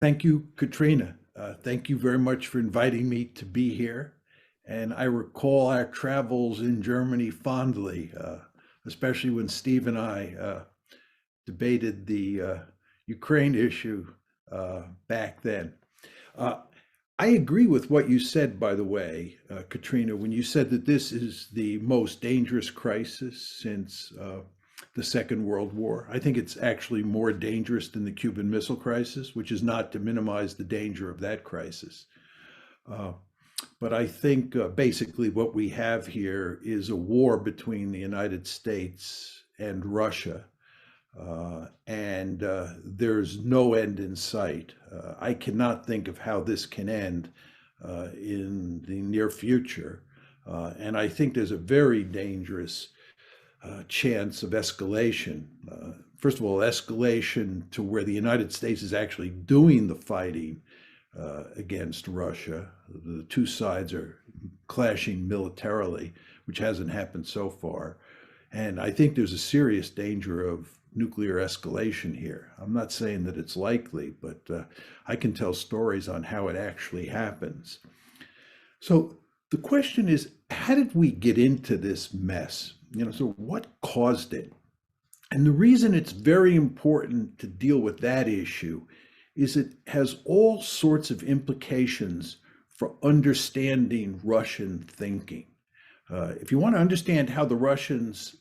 Thank you, Katrina. Thank you very much for inviting me to be here. And I recall our travels in Germany fondly, especially when Steve and I debated the Ukraine issue back then. Uh, I agree with what you said, by the way, Katrina, when you said that this is the most dangerous crisis since the Second World War. I think it's actually more dangerous than the Cuban Missile Crisis, which is not to minimize the danger of that crisis. Uh, but I think basically what we have here is a war between the United States and Russia. And there's no end in sight. I cannot think of how this can end in the near future. And I think there's a very dangerous chance of escalation. First of all, escalation to where the United States is actually doing the fighting against Russia. The two sides are clashing militarily, which hasn't happened so far. And I think there's a serious danger of nuclear escalation here. I'm not saying that it's likely, but I can tell stories on how it actually happens. So the question is, how did we get into this mess? So what caused it? And the reason it's very important to deal with that issue is it has all sorts of implications for understanding Russian thinking. If you want to understand how the Russians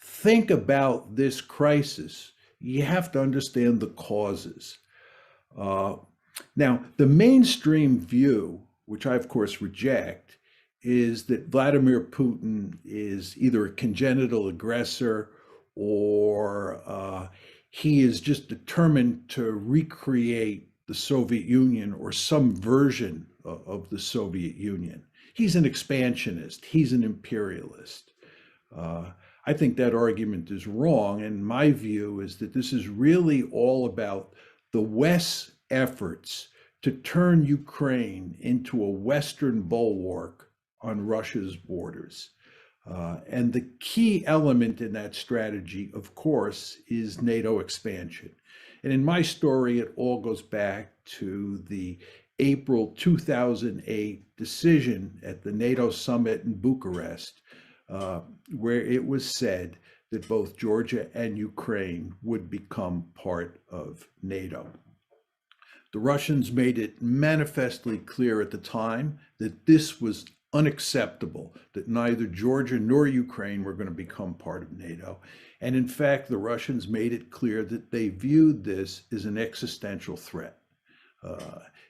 think about this crisis, you have to understand the causes. Uh, Now, the mainstream view, which I of course reject, is that Vladimir Putin is either a congenital aggressor or he is just determined to recreate the Soviet Union or some version of the Soviet Union. He's an expansionist, he's an imperialist. I think that argument is wrong, and my view is that this is really all about the West's efforts to turn Ukraine into a Western bulwark on Russia's borders. And the key element in that strategy, of course, is NATO expansion. And in my story, it all goes back to the April 2008 decision at the NATO summit in Bucharest, where it was said that both Georgia and Ukraine would become part of NATO. The Russians made it manifestly clear at the time that this was unacceptable, that neither Georgia nor Ukraine were going to become part of NATO. And in fact, the Russians made it clear that they viewed this as an existential threat.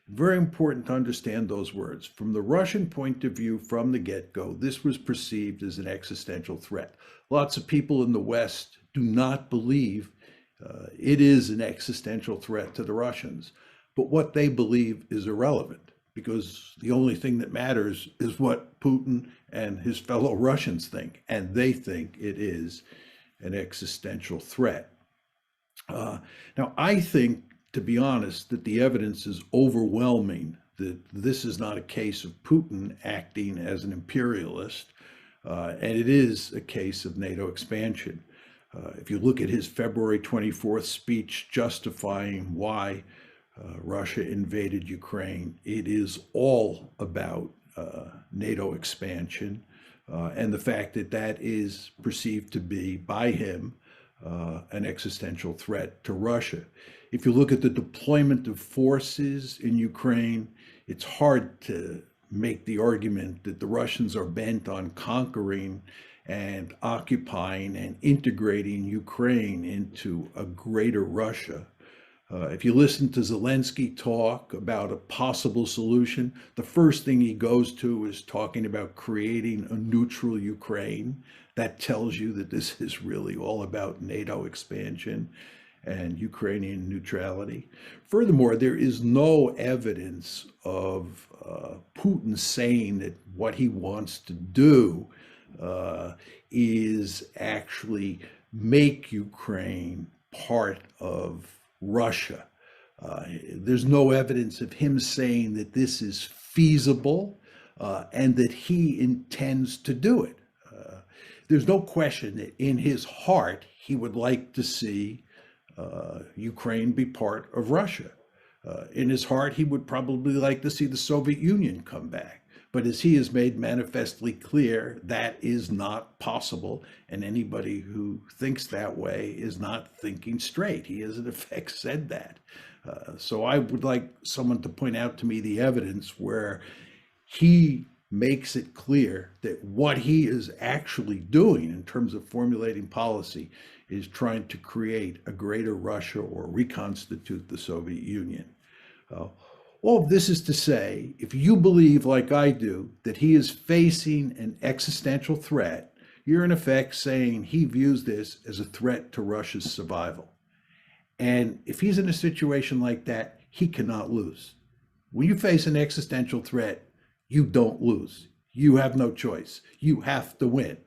Very important to understand those words. From the Russian point of view, from the get-go, this was perceived as an existential threat. Lots of people in the West do not believe it is an existential threat to the Russians. But what they believe is irrelevant, because the only thing that matters is what Putin and his fellow Russians think, and they think it is an existential threat. Now, I think, to be honest, that the evidence is overwhelming that this is not a case of Putin acting as an imperialist, and it is a case of NATO expansion. If you look at his February 24th speech justifying why Russia invaded Ukraine, it is all about NATO expansion and the fact that that is perceived to be, by him, an existential threat to Russia. If you look at the deployment of forces in Ukraine, it's hard to make the argument that the Russians are bent on conquering and occupying and integrating Ukraine into a greater Russia. If you listen to Zelensky talk about a possible solution, the first thing he goes to is talking about creating a neutral Ukraine. That tells you that this is really all about NATO expansion and Ukrainian neutrality. Furthermore, there is no evidence of Putin saying that what he wants to do is actually make Ukraine part of Russia. There's no evidence of him saying that this is feasible and that he intends to do it. There's no question that in his heart, he would like to see Ukraine be part of Russia. In his heart, he would probably like to see the Soviet Union come back. But as he has made manifestly clear, that is not possible. And anybody who thinks that way is not thinking straight. He has, in effect, said that. So I would like someone to point out to me the evidence where he makes it clear that what he is actually doing in terms of formulating policy is trying to create a greater Russia or reconstitute the Soviet Union. Uh, all of this is to say, if you believe, like I do, that he is facing an existential threat, you're in effect saying he views this as a threat to Russia's survival. And if he's in a situation like that, he cannot lose. When you face an existential threat, you don't lose. You have no choice. You have to win.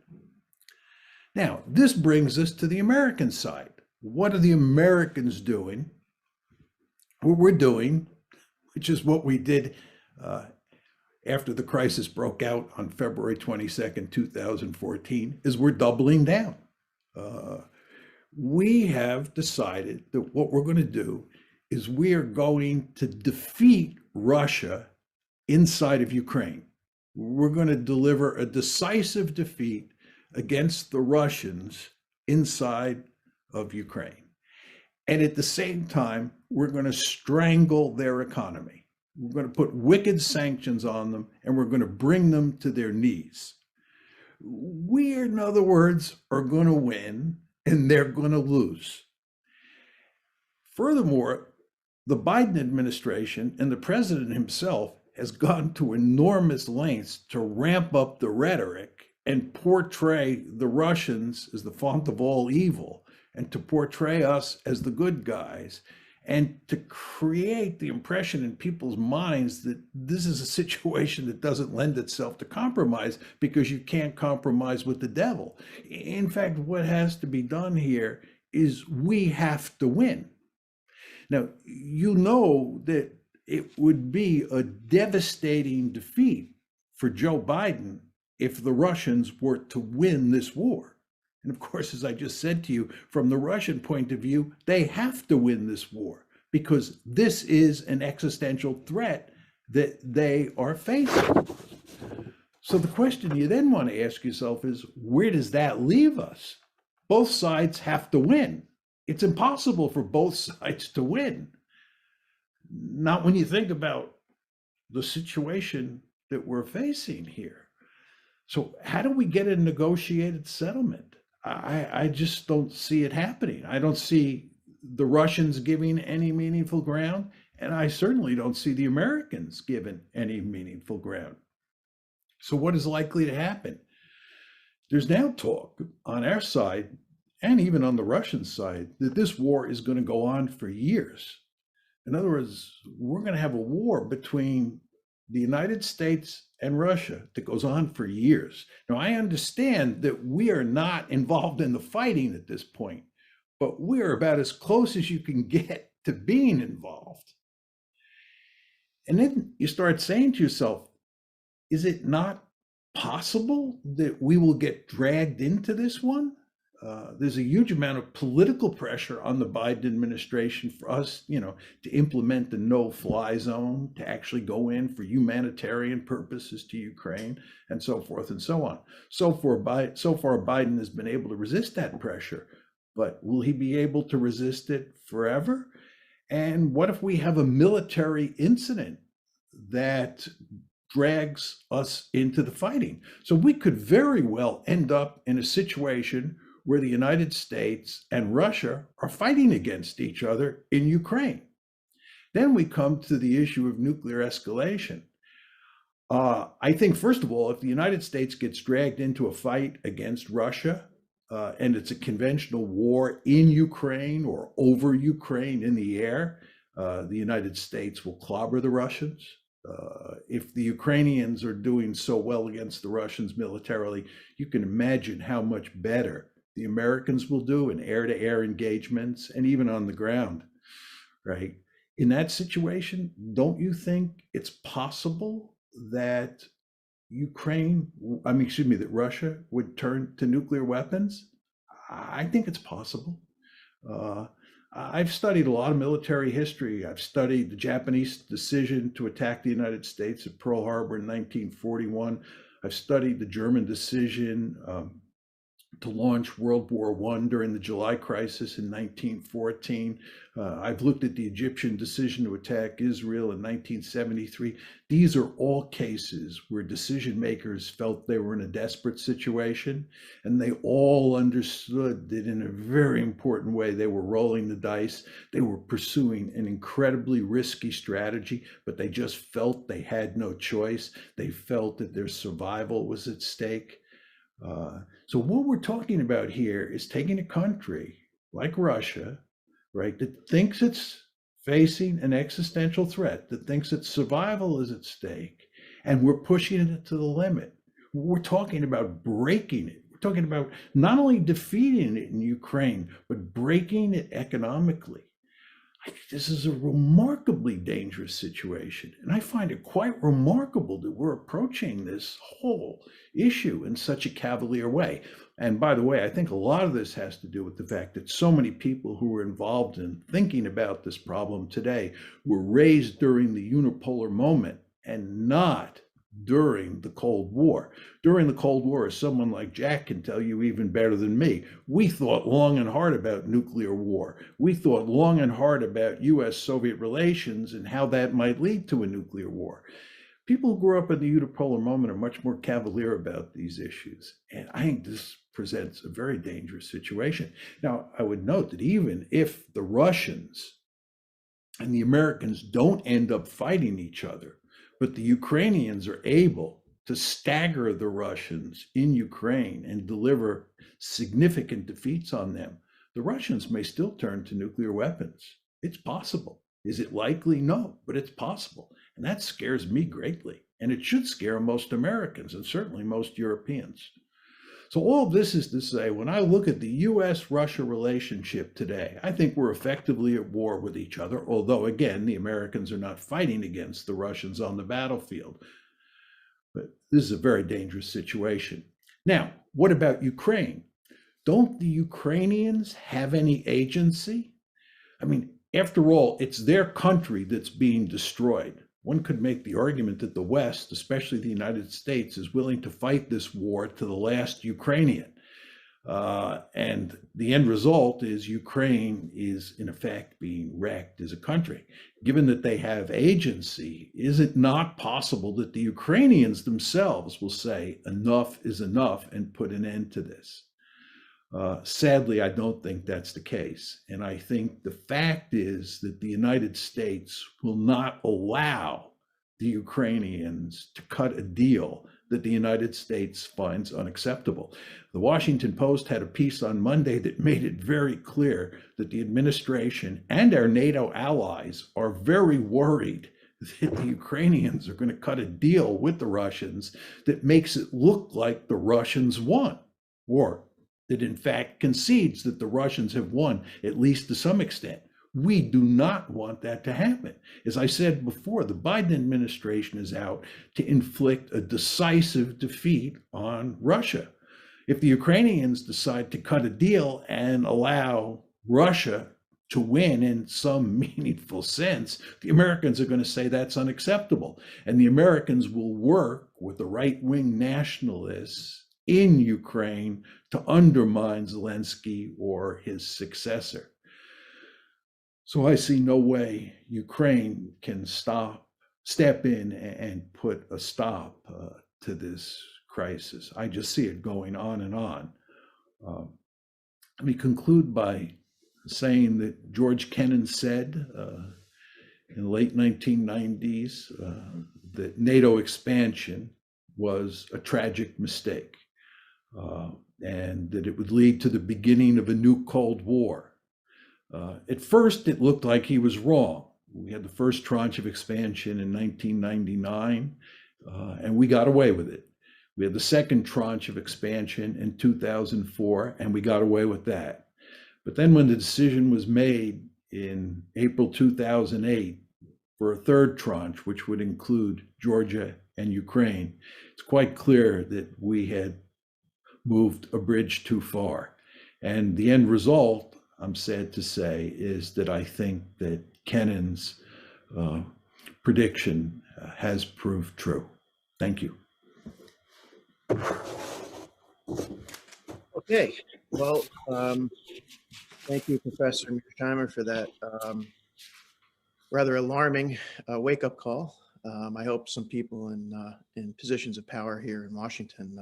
Now, this brings us to the American side. What are the Americans doing? What we're doing, which is what we did after the crisis broke out on February 22nd, 2014, is we're doubling down. We have decided that what we're going to do is we are going to defeat Russia inside of Ukraine. We're going to deliver a decisive defeat against the Russians inside of Ukraine. And at the same time, we're going to strangle their economy. We're going to put wicked sanctions on them, and we're going to bring them to their knees. We, in other words, are going to win, and they're going to lose. Furthermore, the Biden administration and the president himself has gone to enormous lengths to ramp up the rhetoric and portray the Russians as the font of all evil, and to portray us as the good guys, and to create the impression in people's minds that this is a situation that doesn't lend itself to compromise, because you can't compromise with the devil. In fact, what has to be done here is we have to win. Now, you know that it would be a devastating defeat for Joe Biden if the Russians were to win this war. And of course, as I just said to you, from the Russian point of view, they have to win this war because this is an existential threat that they are facing. So the question you then want to ask yourself is, where does that leave us? Both sides have to win. It's impossible for both sides to win. Not when you think about the situation that we're facing here. So how do we get a negotiated settlement? I just don't see it happening. I don't see the Russians giving any meaningful ground, and I certainly don't see the Americans giving any meaningful ground. So what is likely to happen? There's now talk on our side, and even on the Russian side, that this war is going to go on for years. In other words, we're going to have a war between the United States and Russia that goes on for years. Now, I understand that we are not involved in the fighting at this point, but we're about as close as you can get to being involved. And then you start saying to yourself, is it not possible that we will get dragged into this one? There's a huge amount of political pressure on the Biden administration for us, to implement the no-fly zone, to actually go in for humanitarian purposes to Ukraine, and so forth and so on. So far, Biden has been able to resist that pressure, but will he be able to resist it forever? And what if we have a military incident that drags us into the fighting? So we could very well end up in a situation where the United States and Russia are fighting against each other in Ukraine. Then we come to the issue of nuclear escalation. I think, first of all, if the United States gets dragged into a fight against Russia, and it's a conventional war in Ukraine or over Ukraine in the air, the United States will clobber the Russians. If the Ukrainians are doing so well against the Russians militarily, you can imagine how much better the Americans will do in air-to-air engagements and even on the ground, right? In that situation, don't you think it's possible that that Russia would turn to nuclear weapons? I think it's possible. I've studied a lot of military history. I've studied the Japanese decision to attack the United States at Pearl Harbor in 1941. I've studied the German decision to launch World War I during the July crisis in 1914. I've looked at the Egyptian decision to attack Israel in 1973. These are all cases where decision makers felt they were in a desperate situation, and they all understood that in a very important way they were rolling the dice. They were pursuing an incredibly risky strategy, but they just felt they had no choice. They felt that their survival was at stake. So what we're talking about here is taking a country like Russia, right, that thinks it's facing an existential threat, that thinks its survival is at stake, and we're pushing it to the limit. We're talking about breaking it. We're talking about not only defeating it in Ukraine, but breaking it economically. I think this is a remarkably dangerous situation. And I find it quite remarkable that we're approaching this whole issue in such a cavalier way. And by the way, I think a lot of this has to do with the fact that so many people who were involved in thinking about this problem today were raised during the unipolar moment and not during the Cold War. During the Cold War, as someone like Jack can tell you even better than me, we thought long and hard about nuclear war. We thought long and hard about US-Soviet relations and how that might lead to a nuclear war. People who grew up in the unipolar moment are much more cavalier about these issues. And I think this presents a very dangerous situation. Now, I would note that even if the Russians and the Americans don't end up fighting each other, but the Ukrainians are able to stagger the Russians in Ukraine and deliver significant defeats on them, the Russians may still turn to nuclear weapons. It's possible. Is it likely? No, but it's possible. And that scares me greatly. And it should scare most Americans and certainly most Europeans. So all of this is to say, when I look at the US-Russia relationship today, I think we're effectively at war with each other, although again, the Americans are not fighting against the Russians on the battlefield. But this is a very dangerous situation. Now, what about Ukraine? Don't the Ukrainians have any agency? I mean, after all, it's their country that's being destroyed. One could make the argument that the West, especially the United States, is willing to fight this war to the last Ukrainian. And the end result is Ukraine is, in effect, being wrecked as a country. Given that they have agency, is it not possible that the Ukrainians themselves will say enough is enough and put an end to this? Sadly, I don't think that's the case. And I think the fact is that the United States will not allow the Ukrainians to cut a deal that the United States finds unacceptable. The Washington Post had a piece on Monday that made it very clear that the administration and our NATO allies are very worried that the Ukrainians are going to cut a deal with the Russians that makes it look like the Russians won, or that in fact concedes that the Russians have won, at least to some extent. We do not want that to happen. As I said before, the Biden administration is out to inflict a decisive defeat on Russia. If the Ukrainians decide to cut a deal and allow Russia to win in some meaningful sense, the Americans are going to say that's unacceptable. And the Americans will work with the right-wing nationalists in Ukraine to undermine Zelensky or his successor. So I see no way Ukraine can step in and put a stop to this crisis. I just see it going on and on. Let me conclude by saying that George Kennan said in the late 1990s that NATO expansion was a tragic mistake. And that it would lead to the beginning of a new Cold War. At first, it looked like he was wrong. We had the first tranche of expansion in 1999, and we got away with it. We had the second tranche of expansion in 2004, and we got away with that. But then when the decision was made in April 2008 for a third tranche, which would include Georgia and Ukraine, it's quite clear that we had moved a bridge too far. And the end result, I'm sad to say, is that I think that Kennan's prediction has proved true. Thank you. Okay, well, thank you, Professor Mearsheimer, for that rather alarming wake-up call. I hope some people in positions of power here in Washington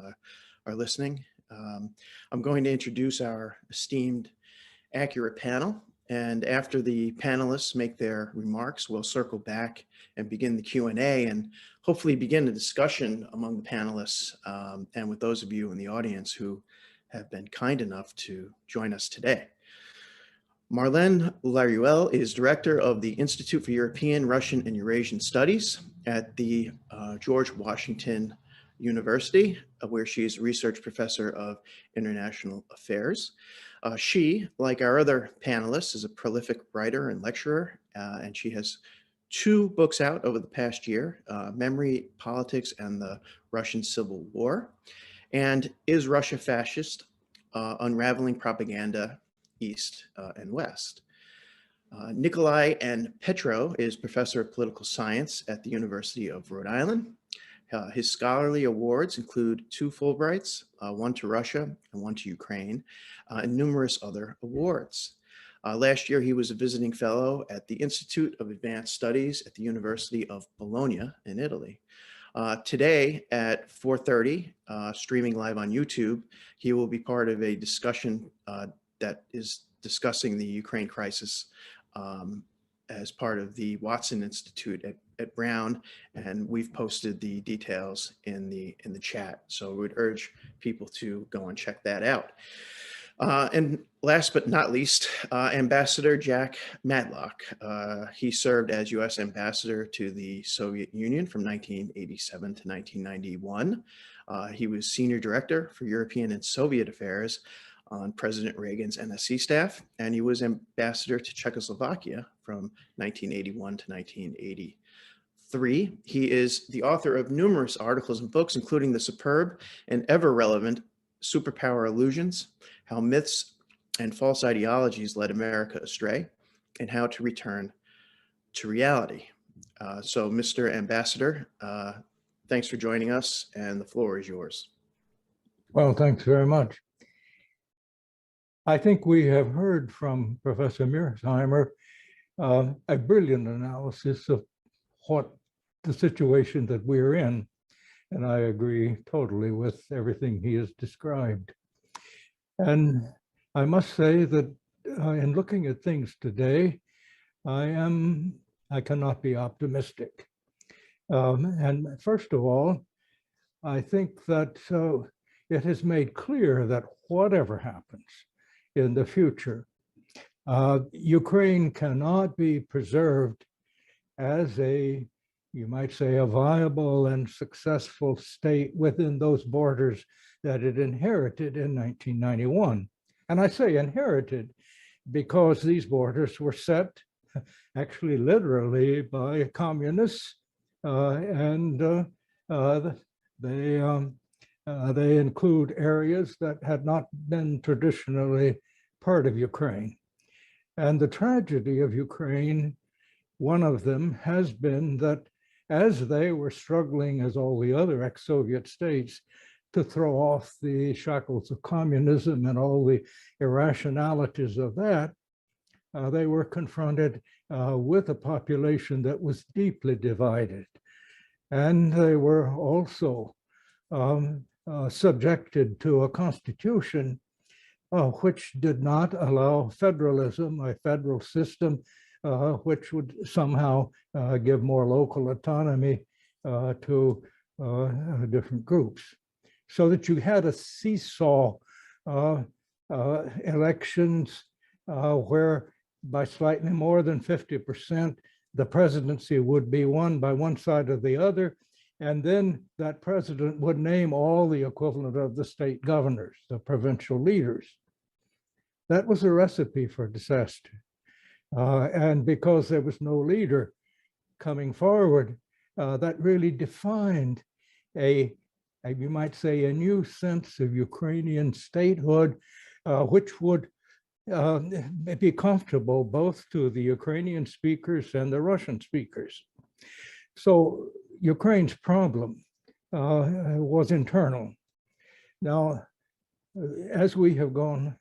are listening. I'm going to introduce our esteemed accurate panel, and after the panelists make their remarks, we'll circle back and begin the Q&A and hopefully begin a discussion among the panelists and with those of you in the audience who have been kind enough to join us today. Marlene Laruelle is director of the Institute for European, Russian, and Eurasian Studies at the George Washington University, where she is a research professor of international affairs. She, like our other panelists, is a prolific writer and lecturer, and she has 2 books out over the past year, Memory, Politics, and the Russian Civil War, and Is Russia Fascist? Unraveling Propaganda East and West. Nikolai and Petro is professor of political science at the University of Rhode Island. His scholarly awards include 2 Fulbrights, one to Russia and one to Ukraine, and numerous other awards. Last year, he was a visiting fellow at the Institute of Advanced Studies at the University of Bologna in Italy. Today at 4:30, streaming live on YouTube, he will be part of a discussion that is discussing the Ukraine crisis as part of the Watson Institute at Brown, and we've posted the details in the chat. So we would urge people to go and check that out. And last but not least, Ambassador Jack Matlock. He served as U.S. Ambassador to the Soviet Union from 1987 to 1991. He was Senior Director for European and Soviet Affairs on President Reagan's NSC staff, and he was Ambassador to Czechoslovakia from 1981 to 1983. He is the author of numerous articles and books, including the superb and ever-relevant Superpower Illusions, How Myths and False Ideologies Led America Astray, and How to Return to Reality. So, Mr. Ambassador, thanks for joining us, and the floor is yours. Well, thanks very much. I think we have heard from Professor Mearsheimer a brilliant analysis of what the situation that we're in, and I agree totally with everything he has described. And I must say that in looking at things today, I cannot be optimistic. And first of all, I think that it has made clear that whatever happens in the future, Ukraine cannot be preserved as a, you might say, a viable and successful state within those borders that it inherited in 1991. And I say inherited because these borders were set actually literally by communists, and they include areas that had not been traditionally part of Ukraine. And the tragedy of Ukraine, one of them has been that as they were struggling, as all the other ex-Soviet states, to throw off the shackles of communism and all the irrationalities of that, they were confronted with a population that was deeply divided. And they were also subjected to a constitution which did not allow federalism, a federal system which would somehow give more local autonomy to different groups. So that you had a seesaw elections where by slightly more than 50%, the presidency would be won by one side or the other, and then that president would name all the equivalent of the state governors, the provincial leaders. That was a recipe for disaster. And because there was no leader coming forward, that really defined you might say, a new sense of Ukrainian statehood, which would be comfortable both to the Ukrainian speakers and the Russian speakers. So Ukraine's problem was internal. Now, as we have gone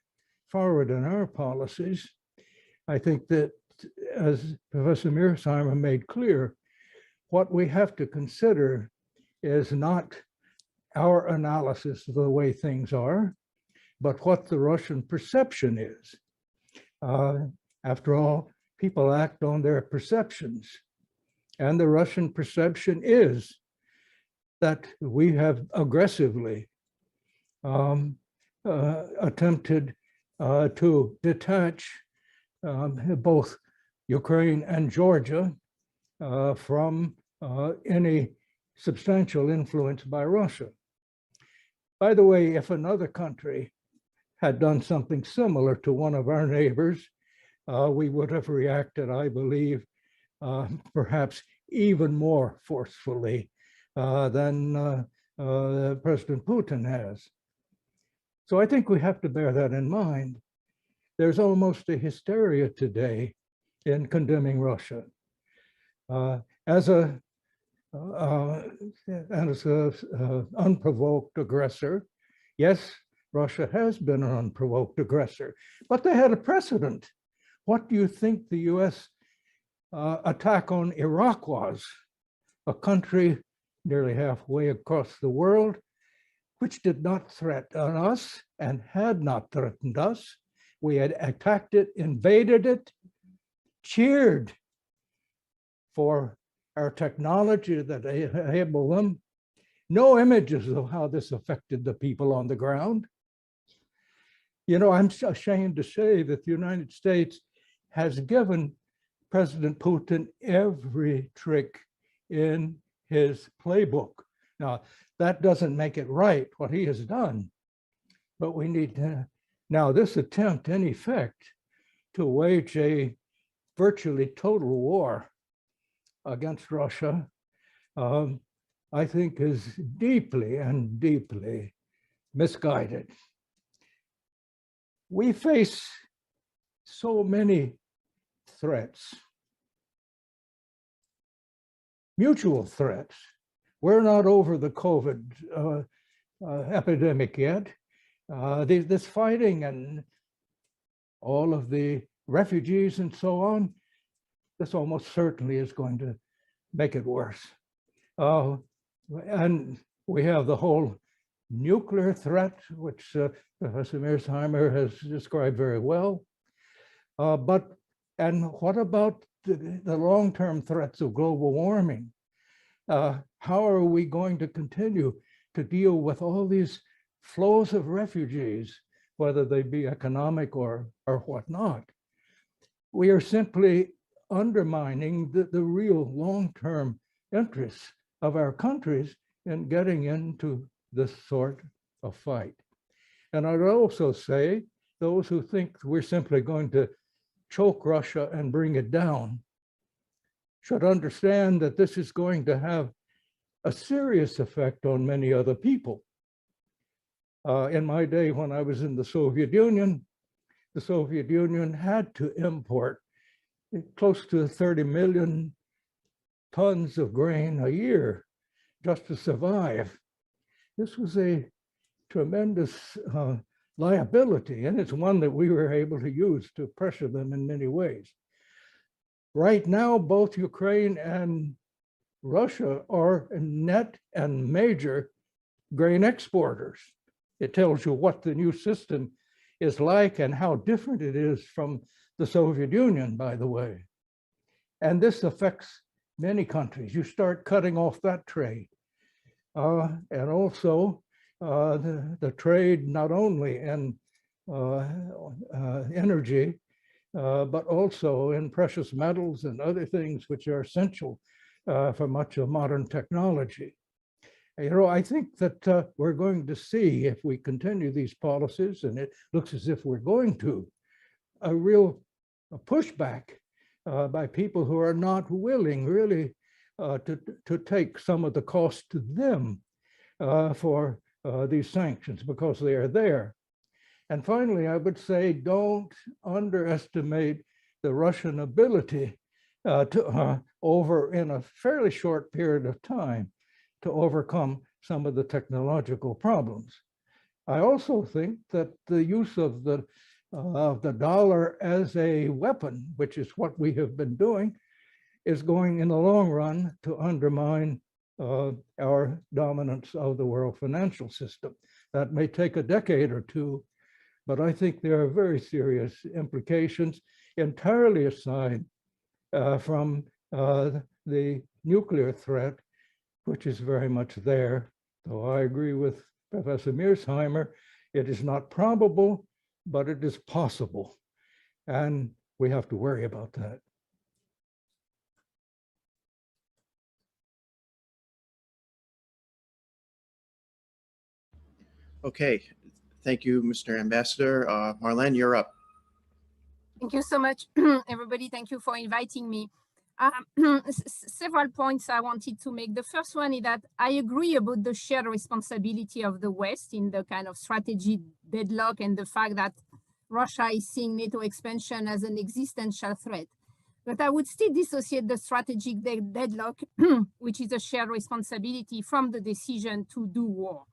forward in our policies, I think that, as Professor Mearsheimer made clear, what we have to consider is not our analysis of the way things are, but what the Russian perception is. After all, people act on their perceptions. And the Russian perception is that we have aggressively attempted to detach both Ukraine and Georgia from any substantial influence by Russia. By the way, if another country had done something similar to one of our neighbors, we would have reacted, I believe, perhaps even more forcefully than President Putin has. So I think we have to bear that in mind. There's almost a hysteria today in condemning Russia. As an unprovoked aggressor, yes, Russia has been an unprovoked aggressor, but they had a precedent. What do you think the US attack on Iraq was? A country nearly halfway across the world, which did not threaten us and had not threatened us. We had attacked it, invaded it, cheered for our technology that enabled them. No images of how this affected the people on the ground. You know, I'm ashamed to say that the United States has given President Putin every trick in his playbook. Now, that doesn't make it right, what he has done, but we need to, now this attempt, in effect, to wage a virtually total war against Russia, I think is deeply and deeply misguided. We face so many threats, mutual threats. We're not over the COVID epidemic yet. This fighting and all of the refugees and so on, this almost certainly is going to make it worse. And we have the whole nuclear threat, which Professor Mearsheimer has described very well. And what about the long-term threats of global warming? How are we going to continue to deal with all these flows of refugees, whether they be economic or whatnot? We are simply undermining the real long-term interests of our countries in getting into this sort of fight. And I'd also say those who think we're simply going to choke Russia and bring it down should understand that this is going to have a serious effect on many other people. In my day, when I was in the Soviet Union had to import close to 30 million tons of grain a year just to survive. This was a tremendous liability, and it's one that we were able to use to pressure them in many ways. Right now, both Ukraine and Russia are net and major grain exporters. It tells you what the new system is like and how different it is from the Soviet Union, by the way. And this affects many countries. You start cutting off that trade. And also the trade not only in energy, but also in precious metals and other things which are essential for much of modern technology. You know, I think that we're going to see, if we continue these policies, and it looks as if we're going to, a real pushback by people who are not willing really to take some of the cost to them for these sanctions, because they are there. And finally, I would say don't underestimate the Russian ability over in a fairly short period of time to overcome some of the technological problems. I also think that the use of the dollar as a weapon, which is what we have been doing, is going in the long run to undermine our dominance of the world financial system. That may take a decade or two, but I think there are very serious implications entirely aside from the nuclear threat, which is very much there. So I agree with Professor Mearsheimer. It is not probable, but it is possible. And we have to worry about that. Okay, thank you, Mr. Ambassador. Marlene, you're up. Thank you so much, everybody. Thank you for inviting me. Several points I wanted to make. The first one is that I agree about the shared responsibility of the West in the kind of strategy deadlock and the fact that Russia is seeing NATO expansion as an existential threat. But I would still dissociate the strategic deadlock, which is a shared responsibility, from the decision to do war.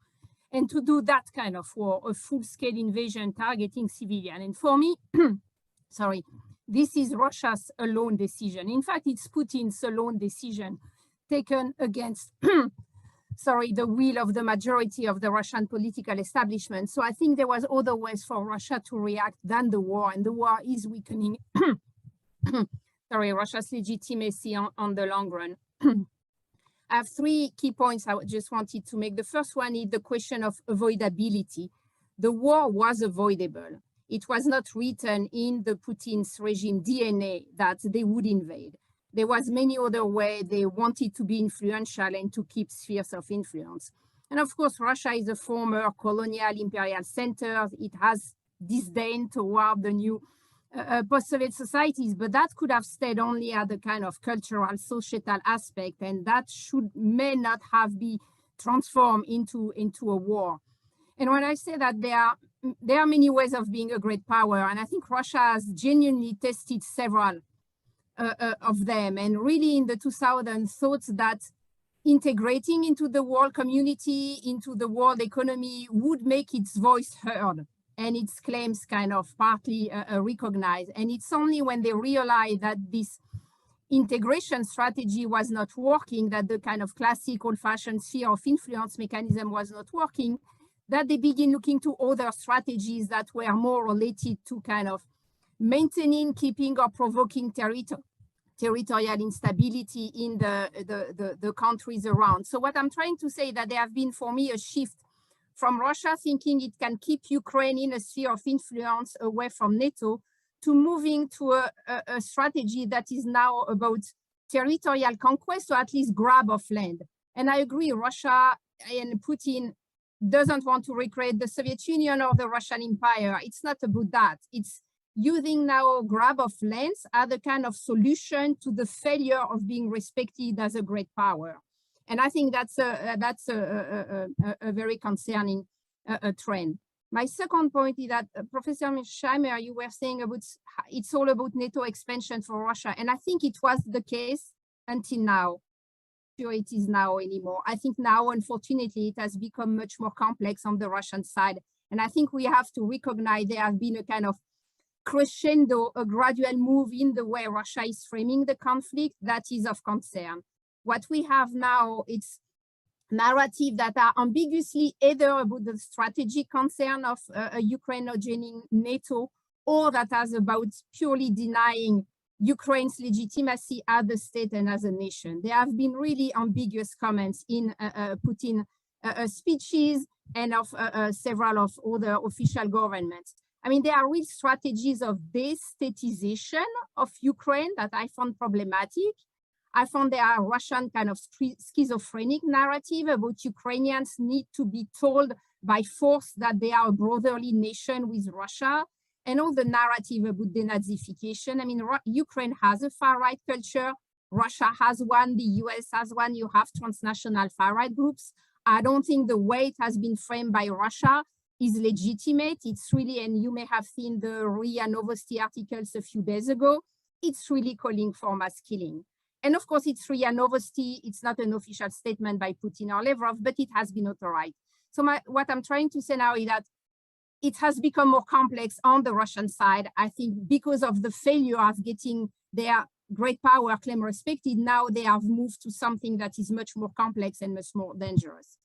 And to do that kind of war, a full-scale invasion targeting civilians. And for me, sorry, this is Russia's alone decision. In fact, it's Putin's alone decision taken against, sorry, the will of the majority of the Russian political establishment. So I think there was other ways for Russia to react than the war, and the war is weakening, sorry, Russia's legitimacy on the long run. I have three key points I just wanted to make. The first one is the question of avoidability. The war was avoidable. It was not written in the Putin's regime DNA that they would invade. There was many other ways they wanted to be influential and to keep spheres of influence. And of course, Russia is a former colonial imperial center. It has disdain toward the new post-Soviet societies, but that could have stayed only at the kind of cultural, societal aspect, and that may not have been transformed into a war. And when I say that there are many ways of being a great power, and I think Russia has genuinely tested several of them, and really in the 2000s thought that integrating into the world community, into the world economy would make its voice heard and its claims kind of partly recognized. And it's only when they realized that this integration strategy was not working, that the kind of classic old-fashioned sphere of influence mechanism was not working, that they begin looking to other strategies that were more related to kind of maintaining, keeping, or provoking territorial instability in the countries around. So what I'm trying to say is that there have been, for me, a shift from Russia thinking it can keep Ukraine in a sphere of influence away from NATO to moving to a strategy that is now about territorial conquest, or at least grab of land. And I agree, Russia and Putin doesn't want to recreate the Soviet Union or the Russian Empire. It's not about that. It's using now grab of lands as a kind of solution to the failure of being respected as a great power. And I think that's a very concerning trend. My second point is that Professor Mearsheimer, you were saying about it's all about NATO expansion for Russia. And I think it was the case until now. Sure, it is now anymore. I think now, unfortunately, it has become much more complex on the Russian side. And I think we have to recognize there have been a kind of crescendo, a gradual move in the way Russia is framing the conflict that is of concern. What we have now, it's narrative that are ambiguously either about the strategic concern of Ukraine not joining NATO, or that is about purely denying Ukraine's legitimacy as a state and as a nation. There have been really ambiguous comments in Putin speeches and of several of other official governments. I mean, there are real strategies of destatization of Ukraine that I found problematic. I found there are Russian kind of schizophrenic narrative about Ukrainians need to be told by force that they are a brotherly nation with Russia, and all the narrative about denazification. I mean, Ukraine has a far-right culture. Russia has one, the US has one, you have transnational far-right groups. I don't think the way it has been framed by Russia is legitimate. It's really, and you may have seen the RIA Novosti articles a few days ago, it's really calling for mass killing. And of course, it's RIA Novosti. It's not an official statement by Putin or Lavrov, but it has been authorized. So what I'm trying to say now is that it has become more complex on the Russian side. I think because of the failure of getting their great power claim respected, now they have moved to something that is much more complex and much more dangerous.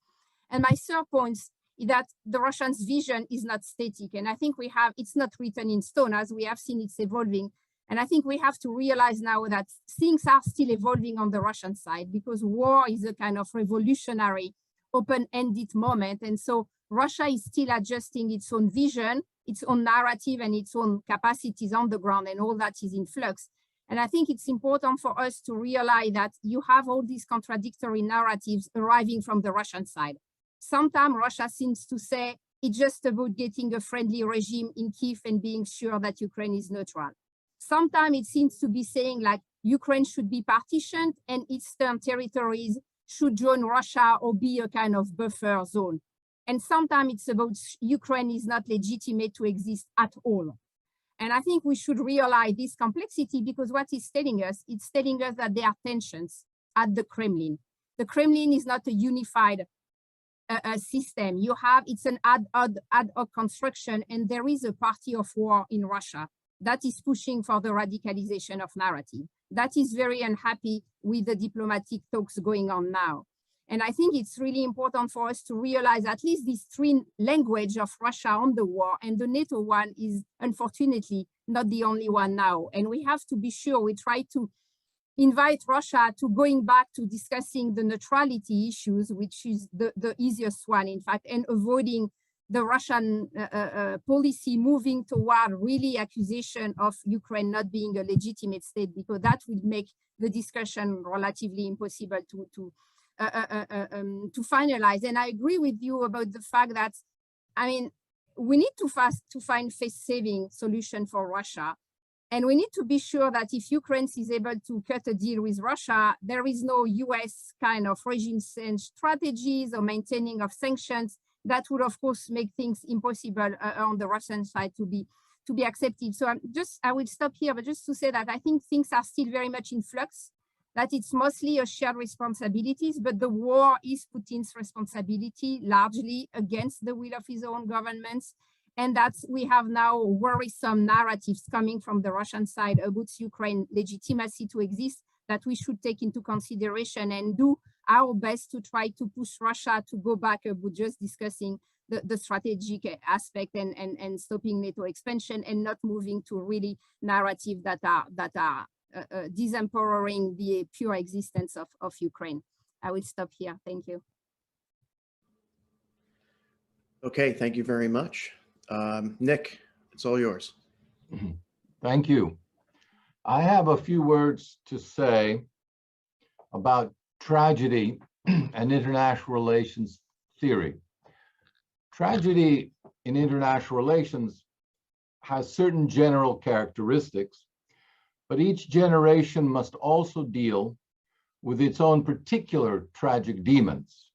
And my third point is that the Russians' vision is not static. And I think it's not written in stone, as we have seen it's evolving. And I think we have to realize now that things are still evolving on the Russian side, because war is a kind of revolutionary, open-ended moment. And so Russia is still adjusting its own vision, its own narrative, and its own capacities on the ground, and all that is in flux. And I think it's important for us to realize that you have all these contradictory narratives arriving from the Russian side. Sometimes Russia seems to say it's just about getting a friendly regime in Kyiv and being sure that Ukraine is neutral. Sometimes it seems to be saying like Ukraine should be partitioned and eastern territories should join Russia or be a kind of buffer zone. And sometimes it's about Ukraine is not legitimate to exist at all. And I think we should realize this complexity, because what it's telling us that there are tensions at the Kremlin. The Kremlin is not a unified system. It's an ad hoc construction, and there is a party of war in Russia that is pushing for the radicalization of narrative. That is very unhappy with the diplomatic talks going on now. And I think it's really important for us to realize at least these three languages of Russia on the war, and the NATO one is unfortunately not the only one now. And we have to be sure we try to invite Russia to going back to discussing the neutrality issues, which is the easiest one, in fact, and avoiding the Russian policy moving toward really accusation of Ukraine not being a legitimate state, because that will make the discussion relatively impossible to finalize. And I agree with you about the fact that, I mean, we need to find face-saving solution for Russia. And we need to be sure that if Ukraine is able to cut a deal with Russia, there is no US kind of regime change strategies or maintaining of sanctions. That would, of course, make things impossible on the Russian side to be accepted. So I will stop here, but just to say that I think things are still very much in flux, that it's mostly a shared responsibilities, but the war is Putin's responsibility largely against the will of his own governments. And that we have now worrisome narratives coming from the Russian side about Ukraine's legitimacy to exist that we should take into consideration and do our best to try to push Russia to go back about just discussing the strategic aspect and stopping NATO expansion, and not moving to really narrative that are disempowering the pure existence of Ukraine. I will stop here. Thank you. Okay, thank you very much. Nick, it's all yours. Thank you. I have a few words to say about tragedy and international relations theory. Tragedy in international relations has certain general characteristics, but each generation must also deal with its own particular tragic demons.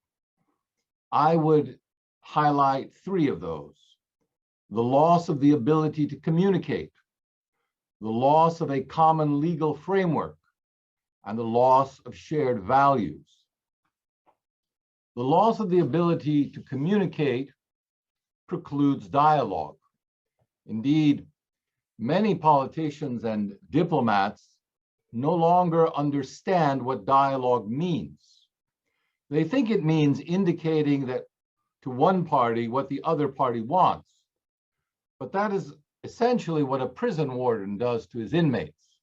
I would highlight three of those: the loss of the ability to communicate, the loss of a common legal framework, and the loss of shared values. The loss of the ability to communicate precludes dialogue. Indeed, many politicians and diplomats no longer understand what dialogue means. They think it means indicating that to one party what the other party wants, but that is essentially what a prison warden does to his inmates.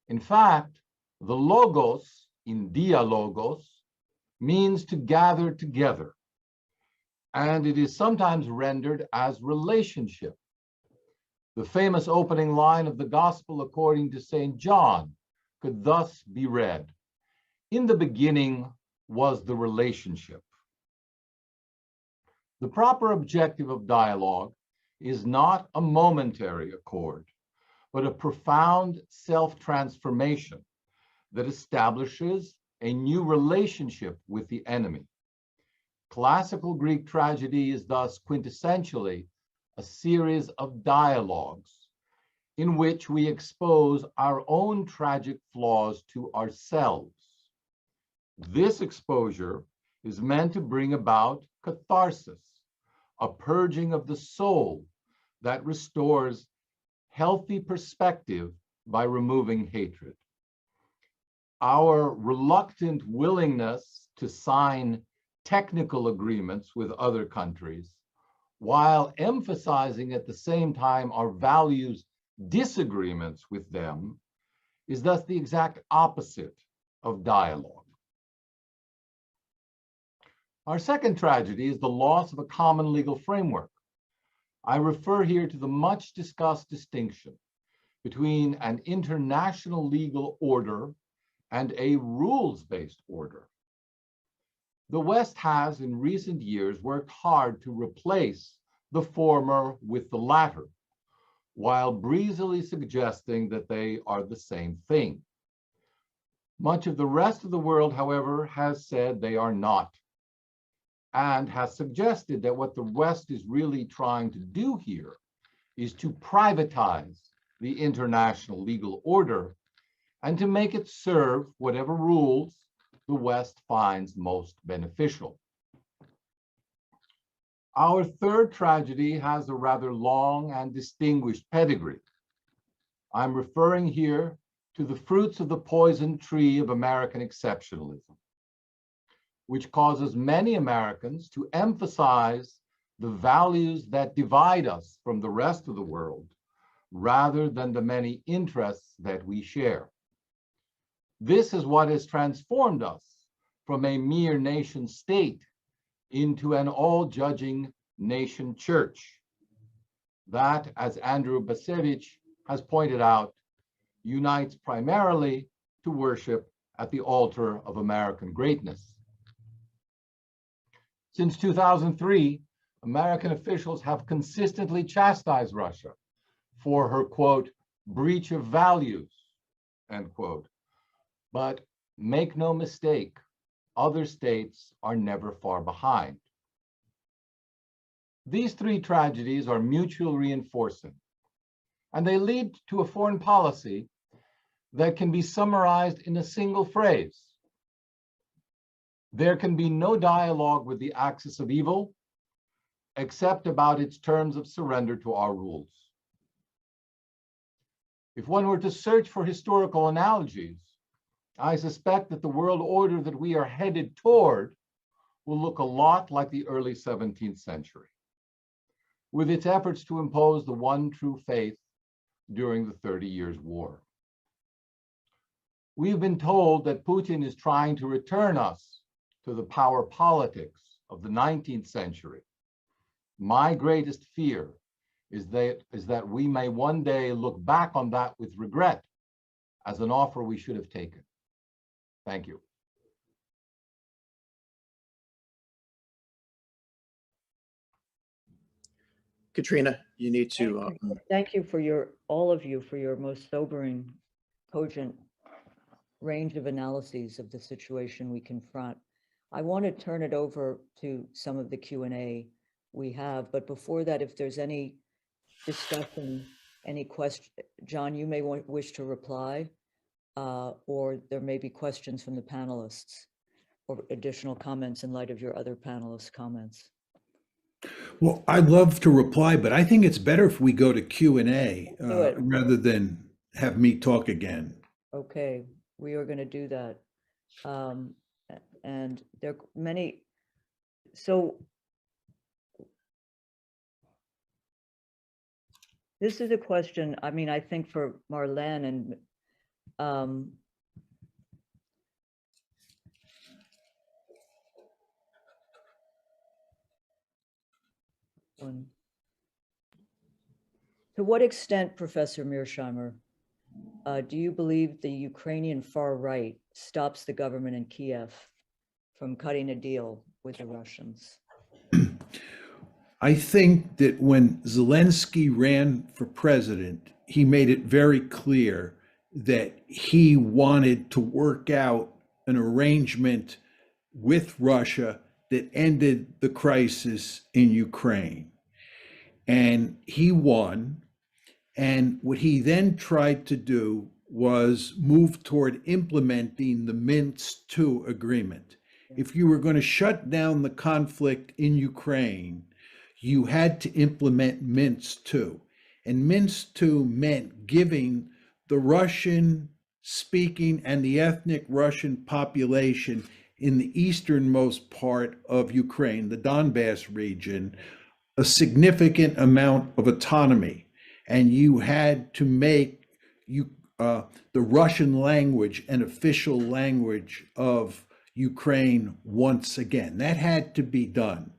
In fact, the logos in dialogos means to gather together, and it is sometimes rendered as relationship. The famous opening line of the Gospel according to St. John could thus be read: "In the beginning was the relationship." The proper objective of dialogue is not a momentary accord, but a profound self-transformation that establishes a new relationship with the enemy. Classical Greek tragedy is thus quintessentially a series of dialogues in which we expose our own tragic flaws to ourselves. This exposure is meant to bring about catharsis, a purging of the soul that restores healthy perspective by removing hatred. Our reluctant willingness to sign technical agreements with other countries, while emphasizing at the same time our values disagreements with them, is thus the exact opposite of dialogue. Our second tragedy is the loss of a common legal framework. I refer here to the much discussed distinction between an international legal order and a rules-based order. The West has, in recent years, worked hard to replace the former with the latter, while breezily suggesting that they are the same thing. Much of the rest of the world, however, has said they are not, and has suggested that what the West is really trying to do here is to privatize the international legal order and to make it serve whatever rules the West finds most beneficial. Our third tragedy has a rather long and distinguished pedigree. I'm referring here to the fruits of the poison tree of American exceptionalism, which causes many Americans to emphasize the values that divide us from the rest of the world, rather than the many interests that we share. This is what has transformed us from a mere nation state into an all-judging nation church that, as Andrew Basevich has pointed out, unites primarily to worship at the altar of American greatness. Since 2003, American officials have consistently chastised Russia for her, quote, breach of values, end quote. But make no mistake, other states are never far behind. These three tragedies are mutually reinforcing, and they lead to a foreign policy that can be summarized in a single phrase. There can be no dialogue with the axis of evil except about its terms of surrender to our rules. If one were to search for historical analogies, I suspect that the world order that we are headed toward will look a lot like the early 17th century, with its efforts to impose the one true faith during the 30 Years' War. We've been told that Putin is trying to return us to the power politics of the 19th century. My greatest fear is that we may one day look back on that with regret as an offer we should have taken. Thank you. Katrina, you need to. Thank you for all of you for your most sobering, cogent range of analyses of the situation we confront. I want to turn it over to some of the Q&A we have, but before that, if there's any discussion, any question, John, you may wish to reply, or there may be questions from the panelists or additional comments in light of your other panelists' comments. Well, I'd love to reply, but I think it's better if we go to Q&A rather than have me talk again. Okay, we are going to do that. And there are many, so this is a question, I mean, I think for Marlene and to what extent, Professor Mearsheimer, do you believe the Ukrainian far right stops the government in Kiev from cutting a deal with the Russians? I think that when Zelensky ran for president, he made it very clear that he wanted to work out an arrangement with Russia that ended the crisis in Ukraine. And he won. And what he then tried to do was move toward implementing the Minsk II agreement. If you were going to shut down the conflict in Ukraine, you had to implement Minsk II. And Minsk II meant giving the Russian speaking and the ethnic Russian population in the easternmost part of Ukraine, the Donbass region, a significant amount of autonomy. And you had to make the Russian language an official language of Ukraine once again. That had to be done.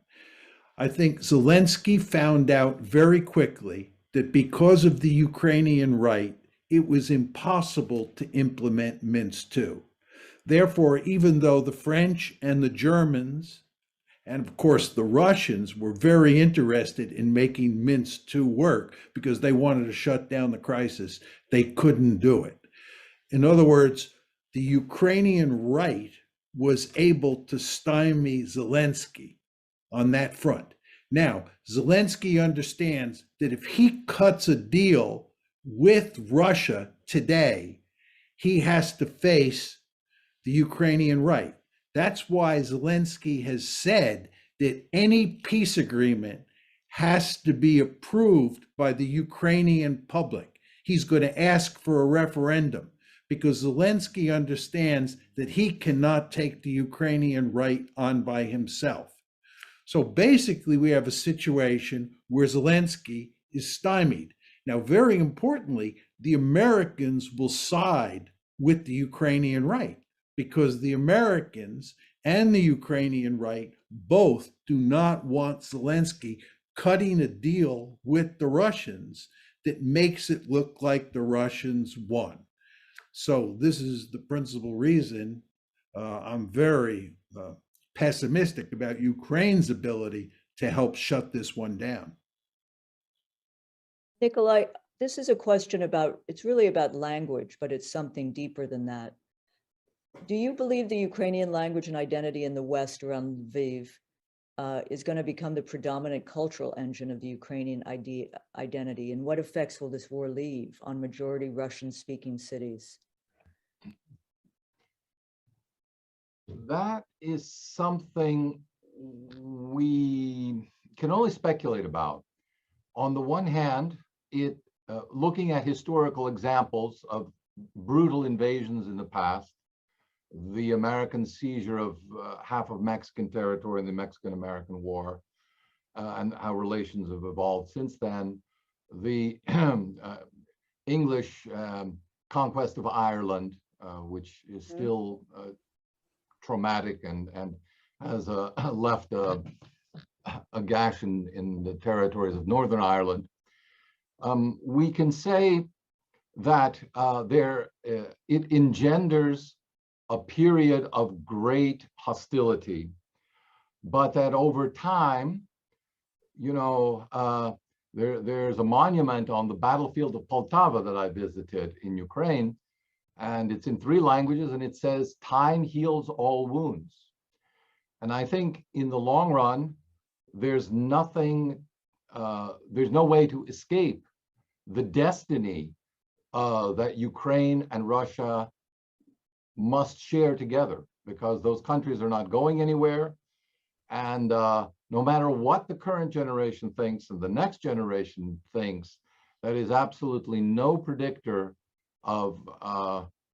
I think Zelensky found out very quickly that because of the Ukrainian right, it was impossible to implement Minsk II. Therefore, even though the French and the Germans, and of course the Russians, were very interested in making Minsk II work because they wanted to shut down the crisis, they couldn't do it. In other words, the Ukrainian right was able to stymie Zelensky on that front. Now, Zelensky understands that if he cuts a deal with Russia today, he has to face the Ukrainian right. That's why Zelensky has said that any peace agreement has to be approved by the Ukrainian public. He's going to ask for a referendum because Zelensky understands that he cannot take the Ukrainian right on by himself. So basically, we have a situation where Zelensky is stymied. Now, very importantly, the Americans will side with the Ukrainian right because the Americans and the Ukrainian right both do not want Zelensky cutting a deal with the Russians that makes it look like the Russians won. So this is the principal reason I'm very pessimistic about Ukraine's ability to help shut this one down. Nikolai, this is a question about, it's really about language, but it's something deeper than that. Do you believe the Ukrainian language and identity in the West around Lviv is going to become the predominant cultural engine of the Ukrainian identity? And what effects will this war leave on majority Russian-speaking cities? That is something we can only speculate about. On the one hand, looking at historical examples of brutal invasions in the past, the American seizure of half of Mexican territory in the Mexican-American War, and how relations have evolved since then, the English conquest of Ireland, which is still traumatic and has left a gash in the territories of Northern Ireland. We can say that it engenders a period of great hostility, but that over time, you know, there's a monument on the battlefield of Poltava that I visited in Ukraine, and it's in 3 languages, and it says, "Time heals all wounds." And I think in the long run, there's no way to escape the destiny that Ukraine and Russia must share together, because those countries are not going anywhere. And no matter what the current generation thinks and the next generation thinks, that is absolutely no predictor of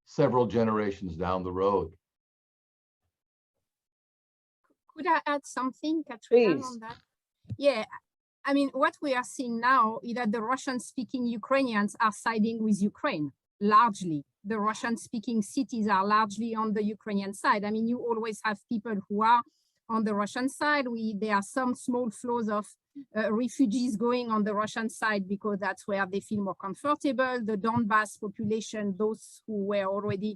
several generations down the road. Could I add something, Katrina, Please. on that? Yeah, I mean, what we are seeing now is that the Russian-speaking Ukrainians are siding with Ukraine, largely. The Russian-speaking cities are largely on the Ukrainian side. I mean, you always have people who are on the Russian side. There are some small flows of refugees going on the Russian side because that's where they feel more comfortable. The Donbass population, those who were already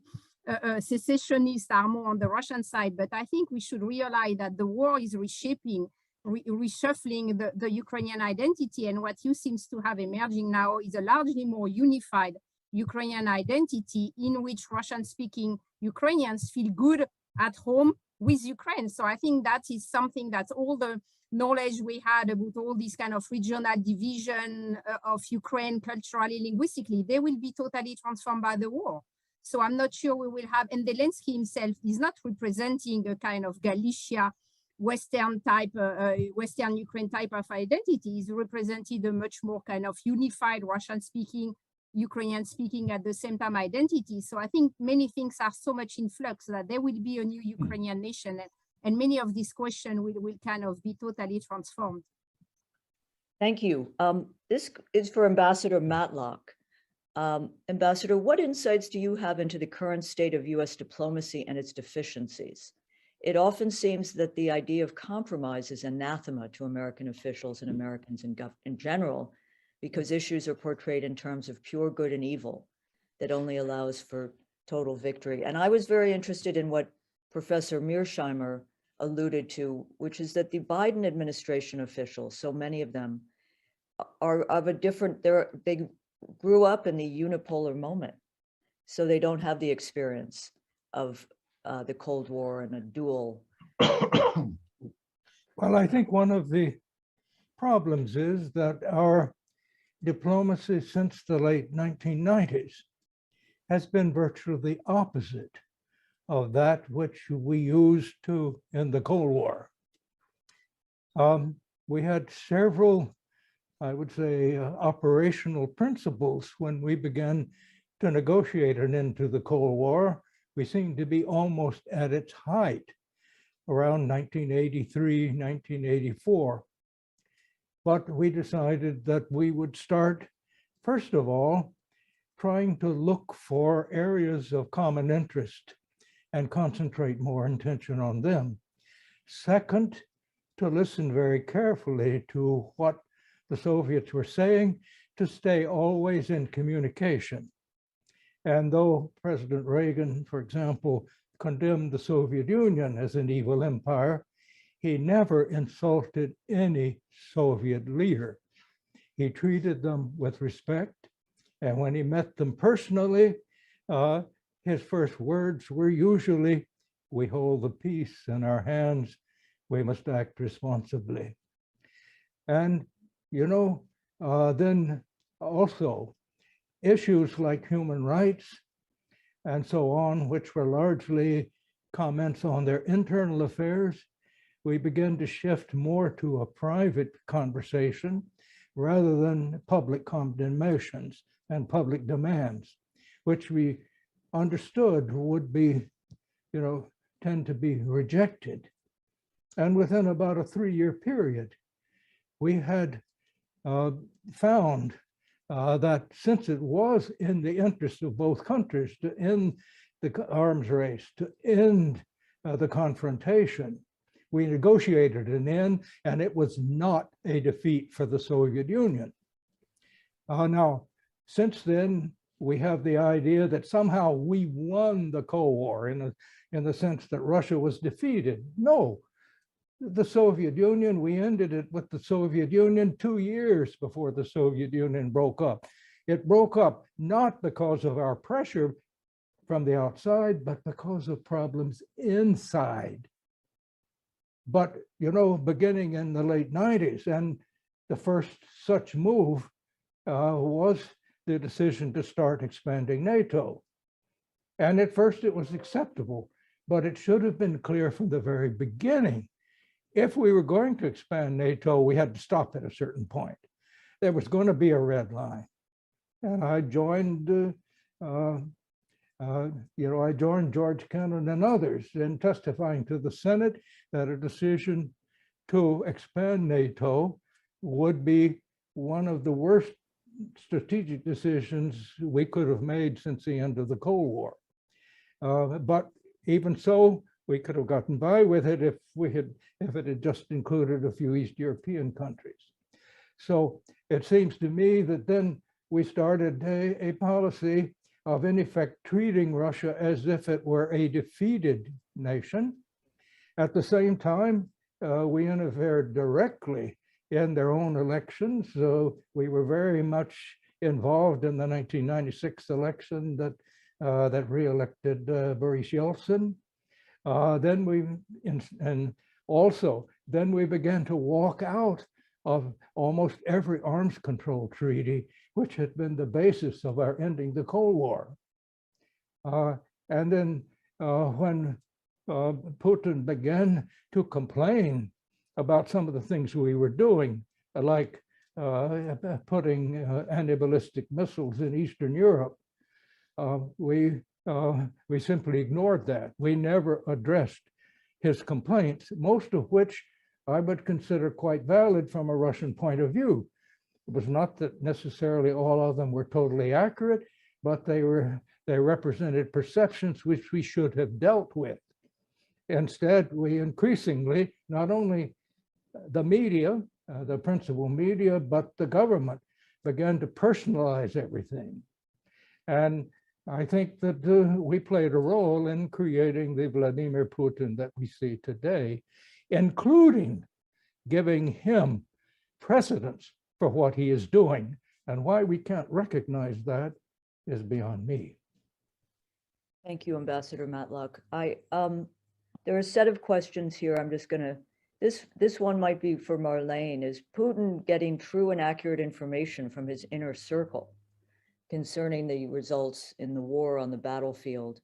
secessionists, are more on the Russian side. But I think we should realize that the war is reshuffling the Ukrainian identity. And what you seems to have emerging now is a largely more unified Ukrainian identity in which Russian-speaking Ukrainians feel good at home with Ukraine. So I think that is something that all the knowledge we had about all this kind of regional division of Ukraine culturally, linguistically, they will be totally transformed by the war. So I'm not sure we will have, and Zelensky himself is not representing a kind of Galicia, Western type, Western Ukraine type of identity. He's represented a much more kind of unified Russian speaking, Ukrainian speaking at the same time identity. So I think many things are so much in flux that there will be a new Ukrainian nation, and many of these questions will kind of be totally transformed. Thank you. This is for Ambassador Matlock. Ambassador, what insights do you have into the current state of US diplomacy and its deficiencies? It often seems that the idea of compromise is anathema to American officials and Americans in general, because issues are portrayed in terms of pure good and evil that only allows for total victory. And I was very interested in what Professor Mearsheimer alluded to, which is that the Biden administration officials, so many of them, are of a different, they grew up in the unipolar moment, so they don't have the experience of the Cold War and a dual. Well, I think one of the problems is that our diplomacy since the late 1990s has been virtually the opposite of that which we used to in the Cold War. We had several, I would say, operational principles when we began to negotiate an end to the Cold War. We seemed to be almost at its height around 1983, 1984. But we decided that we would start, first of all, trying to look for areas of common interest and concentrate more attention on them. Second, to listen very carefully to what the Soviets were saying, to stay always in communication. And though President Reagan, for example, condemned the Soviet Union as an evil empire, he never insulted any Soviet leader. He treated them with respect. And when he met them personally, his first words were usually, "We hold the peace in our hands. We must act responsibly." And, you know, then also issues like human rights and so on, which were largely comments on their internal affairs, we began to shift more to a private conversation rather than public condemnations and public demands, which we understood would be, you know, tend to be rejected. And within about a 3-year period, we had found that since it was in the interest of both countries to end the arms race, to end the confrontation, we negotiated an end, and it was not a defeat for the Soviet Union. Now, since then, we have the idea that somehow we won the Cold War in the sense that Russia was defeated. No, the Soviet Union, we ended it with the Soviet Union 2 years before the Soviet Union broke up. It broke up not because of our pressure from the outside, but because of problems inside. But, you know, beginning in the late 90s, and the first such move was the decision to start expanding NATO. And at first it was acceptable, but it should have been clear from the very beginning. If we were going to expand NATO, we had to stop at a certain point. There was going to be a red line. And I joined, I joined George Kennan and others in testifying to the Senate that a decision to expand NATO would be one of the worst strategic decisions we could have made since the end of the Cold War. But even so, we could have gotten by with it if it had just included a few East European countries. So it seems to me that then we started a policy of, in effect, treating Russia as if it were a defeated nation. At the same time, we interfered directly in their own elections. So we were very much involved in the 1996 election that re-elected Boris Yeltsin. And also, then we began to walk out of almost every arms control treaty, which had been the basis of our ending the Cold War. And then when Putin began to complain about some of the things we were doing, like putting anti-ballistic missiles in Eastern Europe, we simply ignored that. We never addressed his complaints, most of which I would consider quite valid from a Russian point of view. It was not that necessarily all of them were totally accurate, but they represented perceptions which we should have dealt with. Instead, we increasingly, not only the media, the principal media, but the government began to personalize everything. And I think that we played a role in creating the Vladimir Putin that we see today, including giving him precedence for what he is doing. And why we can't recognize that is beyond me. Thank you, Ambassador Matlock. There are a set of questions here. I'm just gonna, this one might be for Marlene. Is Putin getting true and accurate information from his inner circle concerning the results in the war on the battlefield?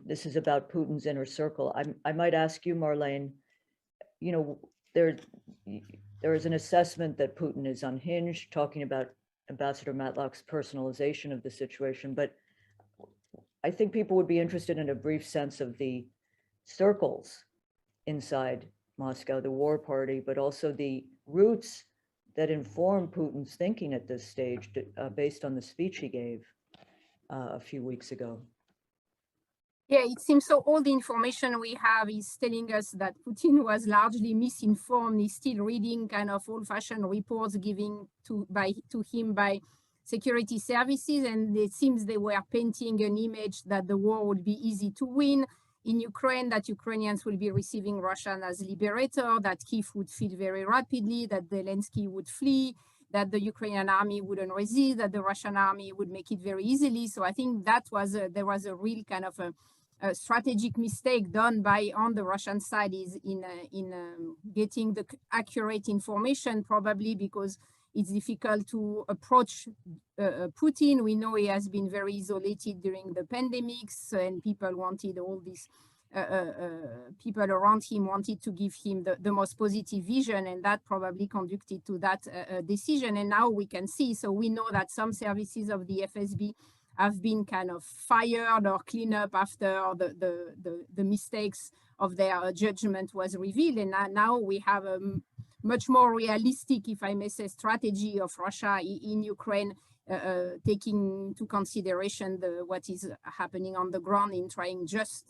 This is about Putin's inner circle. I might ask you, Marlene, you know, there is an assessment that Putin is unhinged, talking about Ambassador Matlock's personalization of the situation, but I think people would be interested in a brief sense of the circles inside Moscow, the war party, but also the roots that inform Putin's thinking at this stage, based on the speech he gave a few weeks ago. Yeah, it seems so. All the information we have is telling us that Putin was largely misinformed. He's still reading kind of old-fashioned reports given to him by security services, and it seems they were painting an image that the war would be easy to win in Ukraine, that Ukrainians will be receiving Russia as liberator, that Kyiv would fall very rapidly, that Zelensky would flee, that the Ukrainian army wouldn't resist, that the Russian army would make it very easily. So I think that was there was a real kind of a strategic mistake done on the Russian side is in getting the accurate information, probably because it's difficult to approach Putin. We know he has been very isolated during the pandemics, and people wanted all these people around him wanted to give him the most positive vision, and that probably conducted to that decision. And now we can see, so we know that some services of the FSB have been kind of fired or cleaned up after the mistakes of their judgment was revealed. And now we have a much more realistic, if I may say, strategy of Russia in Ukraine, taking into consideration what is happening on the ground in trying just,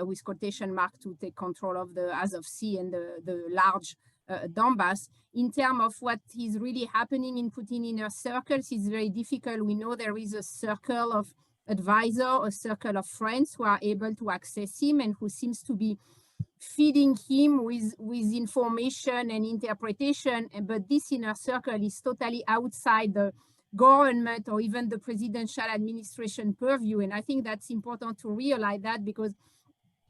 with quotation mark, to take control of the Azov Sea and the large Donbass. In terms of what is really happening in Putin inner circles, it's very difficult. We know there is a circle of advisors, a circle of friends who are able to access him and who seems to be feeding him with information and interpretation. But this inner circle is totally outside the government or even the presidential administration purview. And I think that's important to realize that, because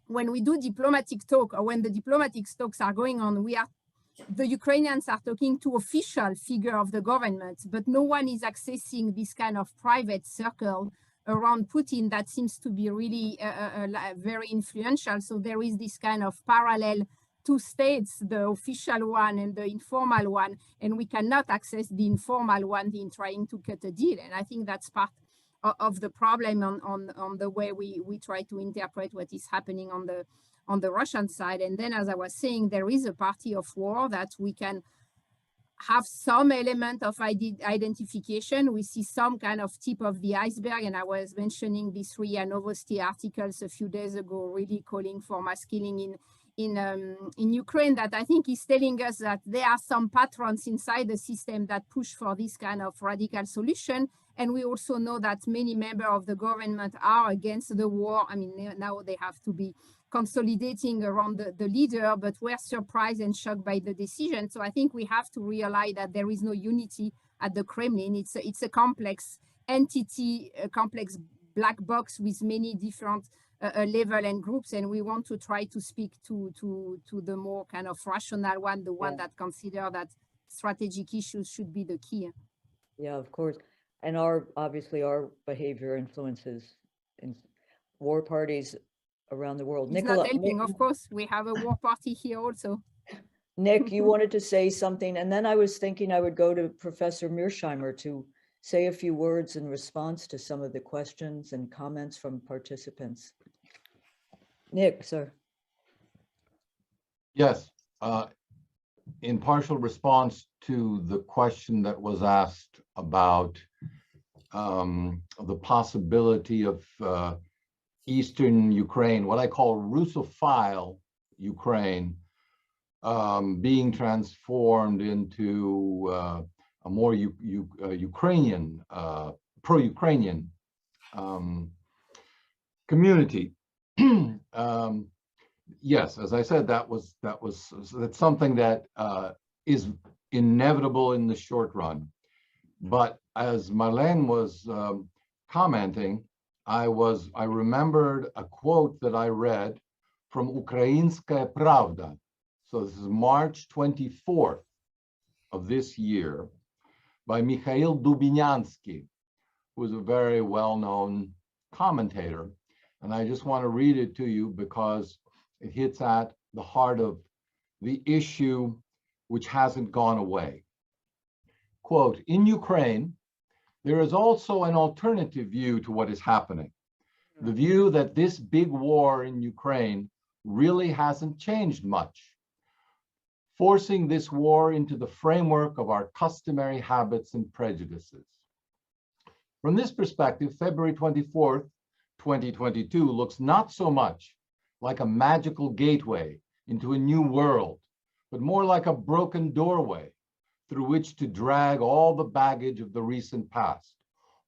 when we do diplomatic talk, or when the diplomatic talks are going on, the Ukrainians are talking to official figure of the government, but no one is accessing this kind of private circle around Putin that seems to be really very influential. So there is this kind of parallel two states, the official one and the informal one, and we cannot access the informal one in trying to cut a deal. And I think that's part of the problem on the way we try to interpret what is happening on the Russian side. And then, as I was saying, there is a party of war that we can have some element of identification. We see some kind of tip of the iceberg. And I was mentioning these RIA Novosti articles a few days ago, really calling for mass killing in Ukraine, that I think is telling us that there are some patrons inside the system that push for this kind of radical solution. And we also know that many members of the government are against the war. I mean, now they have to be consolidating around the leader, but we're surprised and shocked by the decision. So I think we have to realize that there is no unity at the Kremlin. It's a complex entity, a complex black box with many different level and groups, and we want to try to speak to the more kind of rational one, the one that consider that strategic issues should be the key. Yeah, of course. And obviously our behavior influences in war parties around the world. It's not helping, of course. We have a war party here also. Nick, you wanted to say something, and then I was thinking I would go to Professor Mearsheimer to say a few words in response to some of the questions and comments from participants. Nick, sir. Yes, in partial response to the question that was asked about the possibility of Eastern Ukraine, what I call Russophile Ukraine, being transformed into a more Ukrainian, pro-Ukrainian community. Yes, as I said, that's something that is inevitable in the short run. But as Marlene was commenting, I remembered a quote that I read from Ukrainskaya Pravda. So this is March 24th of this year by Mikhail Dubinyansky, who is a very well-known commentator. And I just want to read it to you because it hits at the heart of the issue which hasn't gone away. Quote, in Ukraine, there is also an alternative view to what is happening. The view that this big war in Ukraine really hasn't changed much, forcing this war into the framework of our customary habits and prejudices. From this perspective, February 24th, 2022 looks not so much like a magical gateway into a new world, but more like a broken doorway through which to drag all the baggage of the recent past,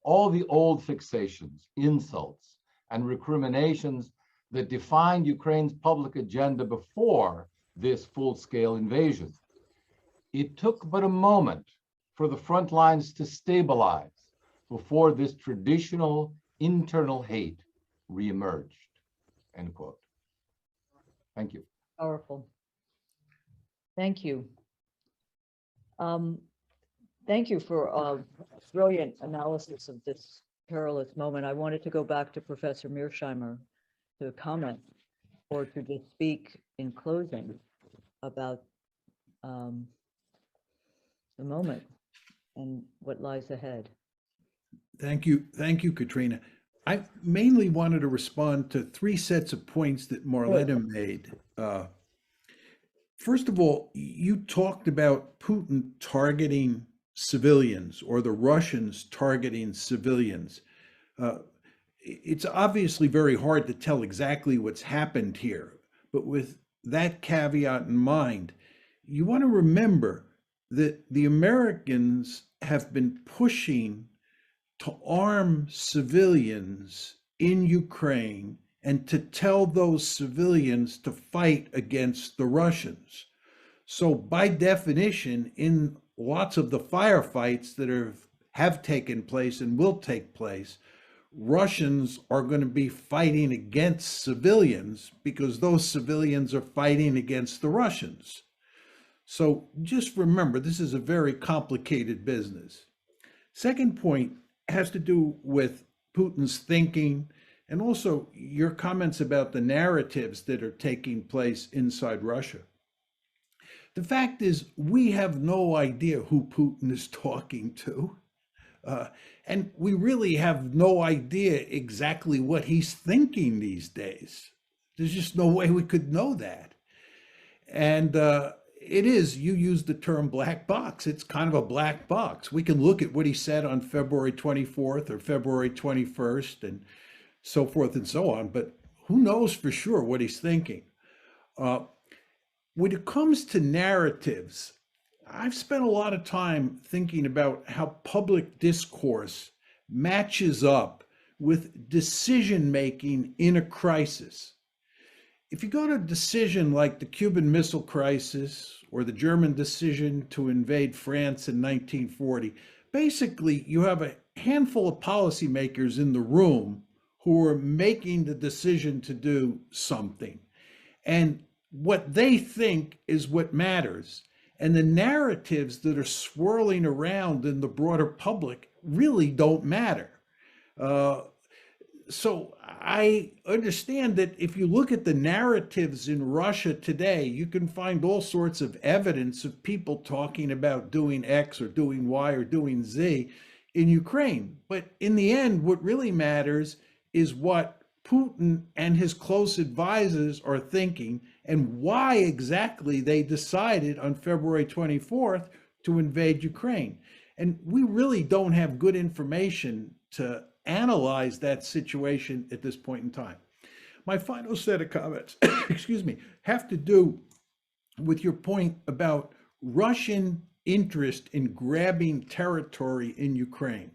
all the old fixations, insults, and recriminations that defined Ukraine's public agenda before this full-scale invasion. It took but a moment for the front lines to stabilize before this traditional internal hate reemerged, end quote. Thank you. Powerful. Thank you. Thank you for a brilliant analysis of this perilous moment. I wanted to go back to Professor Mearsheimer to comment or to just speak in closing about the moment and what lies ahead. Thank you, Katrina. I mainly wanted to respond to three sets of points that Marlena made. First of all, you talked about Putin targeting civilians or the Russians targeting civilians. It's obviously very hard to tell exactly what's happened here, but with that caveat in mind, you want to remember that the Americans have been pushing to arm civilians in Ukraine and to tell those civilians to fight against the Russians. So by definition, in lots of the firefights that have taken place and will take place, Russians are going to be fighting against civilians because those civilians are fighting against the Russians. So just remember, this is a very complicated business. Second point has to do with Putin's thinking and also your comments about the narratives that are taking place inside Russia. The fact is, we have no idea who Putin is talking to. And we really have no idea exactly what he's thinking these days. There's just no way we could know that. And it is, you used the term black box. It's kind of a black box. We can look at what he said on February 24th or February 21st and so forth and so on, but who knows for sure what he's thinking. When it comes to narratives, I've spent a lot of time thinking about how public discourse matches up with decision-making in a crisis. If you go to a decision like the Cuban Missile Crisis or the German decision to invade France in 1940, basically you have a handful of policymakers in the room who are making the decision to do something. And what they think is what matters. And the narratives that are swirling around in the broader public really don't matter. So I understand that if you look at the narratives in Russia today, you can find all sorts of evidence of people talking about doing X or doing Y or doing Z in Ukraine. But in the end, what really matters is what Putin and his close advisors are thinking and why exactly they decided on February 24th to invade Ukraine. And we really don't have good information to analyze that situation at this point in time. My final set of comments, excuse me, have to do with your point about Russian interest in grabbing territory in Ukraine.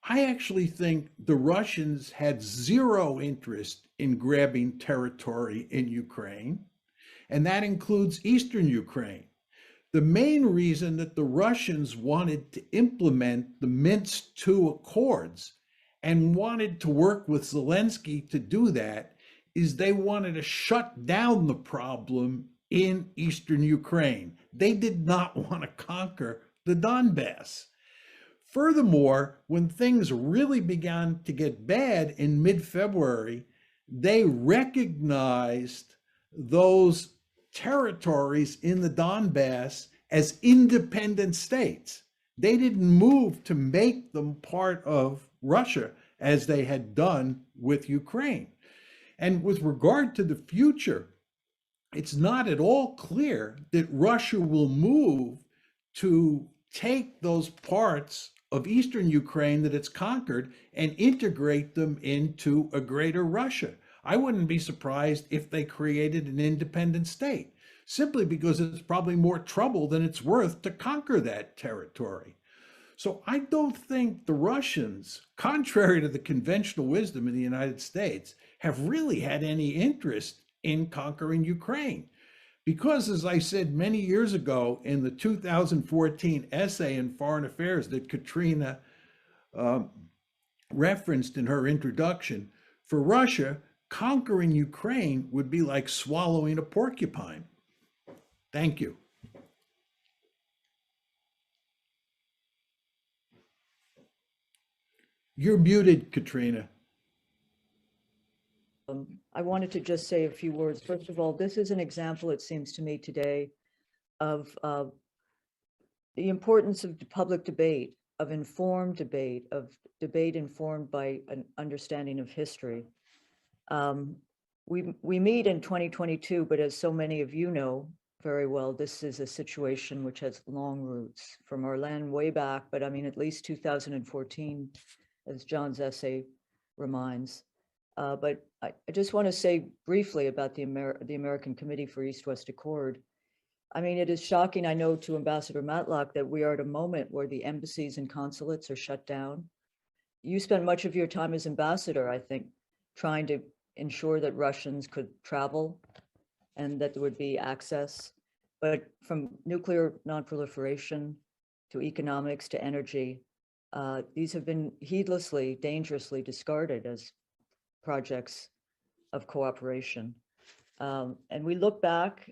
I actually think the Russians had zero interest in grabbing territory in Ukraine, and that includes Eastern Ukraine. The main reason that the Russians wanted to implement the Minsk II Accords and wanted to work with Zelensky to do that is they wanted to shut down the problem in Eastern Ukraine. They did not want to conquer the Donbass. Furthermore, when things really began to get bad in mid-February, they recognized those territories in the Donbass as independent states. They didn't move to make them part of Russia as they had done with Ukraine. And with regard to the future, it's not at all clear that Russia will move to take those parts of Eastern Ukraine that it's conquered and integrate them into a greater Russia. I wouldn't be surprised if they created an independent state, simply because it's probably more trouble than it's worth to conquer that territory. So I don't think the Russians, contrary to the conventional wisdom in the United States, have really had any interest in conquering Ukraine. Because, as I said many years ago in the 2014 essay in Foreign Affairs that Katrina referenced in her introduction, for Russia, conquering Ukraine would be like swallowing a porcupine. Thank you. You're muted, Katrina. I wanted to just say a few words. First of all, this is an example, it seems to me today, of the importance of public debate, of informed debate, of debate informed by an understanding of history. We meet in 2022, but as so many of you know very well, this is a situation which has long roots from our land way back, but I mean, at least 2014, as John's essay reminds. But I just want to say briefly about the American Committee for East-West Accord. I mean, it is shocking, I know, to Ambassador Matlock that we are at a moment where the embassies and consulates are shut down. You spent much of your time as ambassador, I think, trying to ensure that Russians could travel and that there would be access. But from nuclear nonproliferation to economics to energy, these have been heedlessly, dangerously discarded as projects of cooperation. And we look back,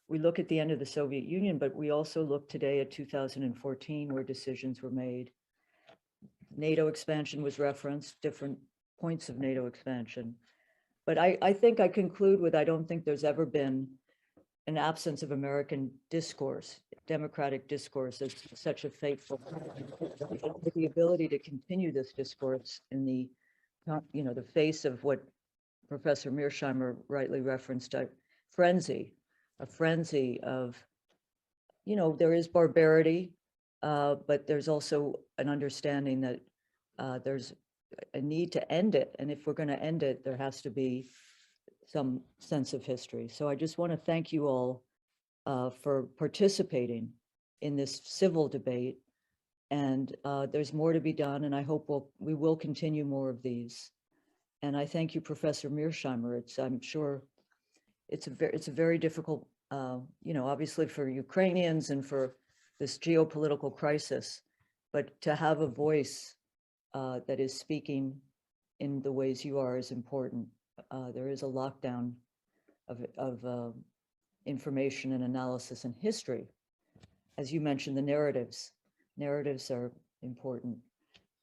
we look at the end of the Soviet Union, but we also look today at 2014 where decisions were made. NATO expansion was referenced, different points of NATO expansion. But I think I conclude with, I don't think there's ever been an absence of American discourse, democratic discourse as such a fateful, with the ability to continue this discourse in the, you know, the face of what Professor Mearsheimer rightly referenced, a frenzy of, you know, there is barbarity, but there's also an understanding that there's a need to end it. And if we're going to end it, there has to be some sense of history. So I just want to thank you all for participating in this civil debate. And there's more to be done. And I hope we will continue more of these. And I thank you, Professor Mearsheimer. I'm sure it's a very difficult, you know, obviously for Ukrainians and for this geopolitical crisis, but to have a voice that is speaking in the ways you are is important. There is a lockdown of information and analysis and history. As you mentioned, the narratives. Narratives are important.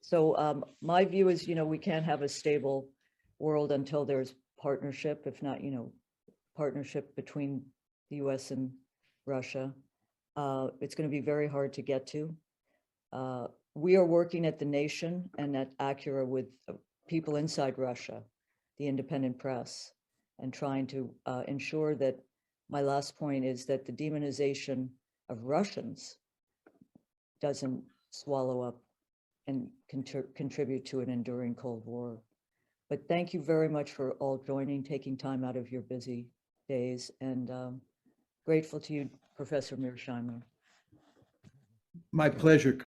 So my view is, we can't have a stable world until there's partnership, if not, partnership between the US and Russia. It's going to be very hard to get to. We are working at the Nation and at Acura with people inside Russia, the independent press, and trying to ensure that, my last point is that the demonization of Russians doesn't swallow up and contribute to an enduring Cold War. But thank you very much for all joining, taking time out of your busy days, and grateful to you, Professor Mearsheimer. My pleasure,